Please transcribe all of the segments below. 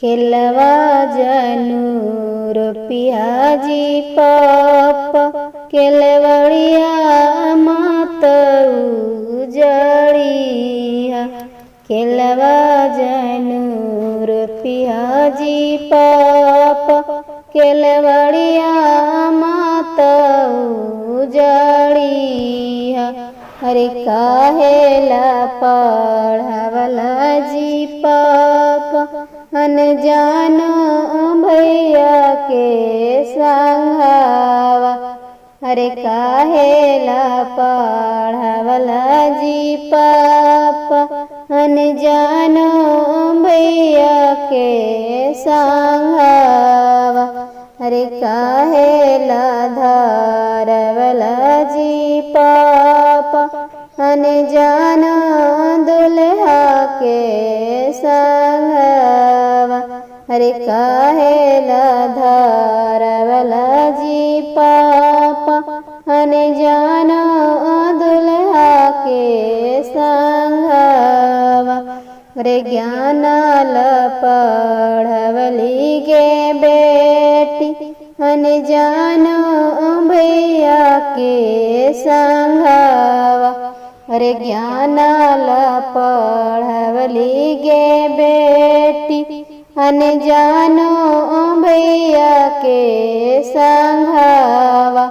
केलवा जनू रुपिया जी पाप केलवड़िया मत उजड़िया। केलवा जनू रुपिया जी पाप केलवड़िया मत उजड़िया। अरे काहेला पढ़ावला जी पाप अनजान भैया के संघावा। अरे काहेला पढ़ावला जी पाप अनजान भैया के संघावा। अरे काहेला धारवला जी पाप अनजान दुल्हा के संघावा। अरे काहेला धारवला जी पाप अनजान दुल्हा के संघावा। अरे ज्ञानाल पढ़वली गे बेटी अनजान भैया के संघावा। अरे ज्ञानाल पढ़वली गे बेटी अनजान भैया के संघावा।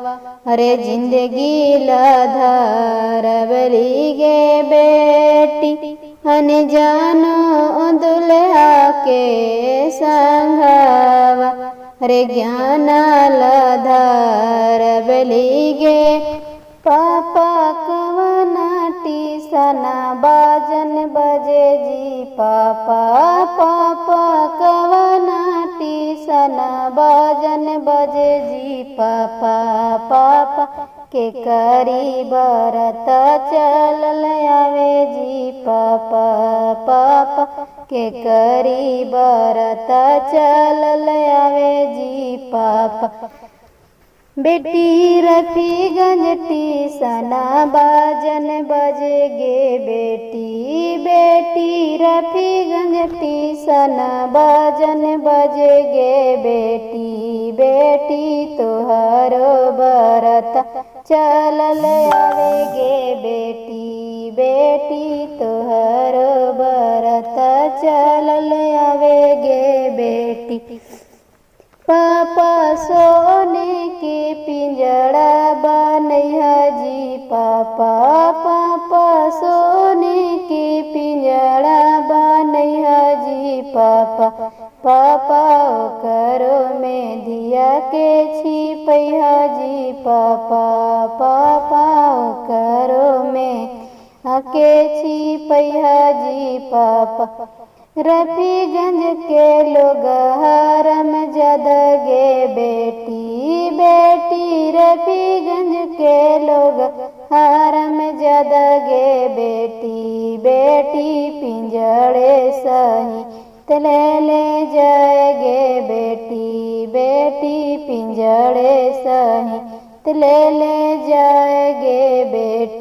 अरे जिंदगी धारवली गे बेटी अनजान दुल्हा के संघावा। अरे ज्ञानाल धारवली गे पापा कवना टीसना बाजन बजे जी पापा। पापा कवना टीसना बाजन बजे जी पापा। पापा के करी बरत चलल आवे जी पापा। पापा के करी बरत चलल आवे जी पापा। बेटी रफीगंज टीसना बाजन बजे गे बेटी। बेटी रफीगंज टीसना बाजन बजे गे बेटी। बेटी तोहरो बरत चलल आवे गे बेटी। बेटी तोहरो बरत चलल आवे गे बेटी। पापा सोने के पिंजड़ा बनैया जी पापा। पापा सोने के पिंजड़ा बनैया जी पापा। पापा करो में दिया के छिपैया जी पापा। पापा करो में आके छिपैया जी पापा। रफीगंज के लोग हरम जदगे बेटी। बेटी रफीगंज के लोग हरम जदगे बेटी। बेटी पिंजड़े सही तले ले जाएगे बेटी। बेटी पिंजड़े सही तले ले जाएगे बेटी।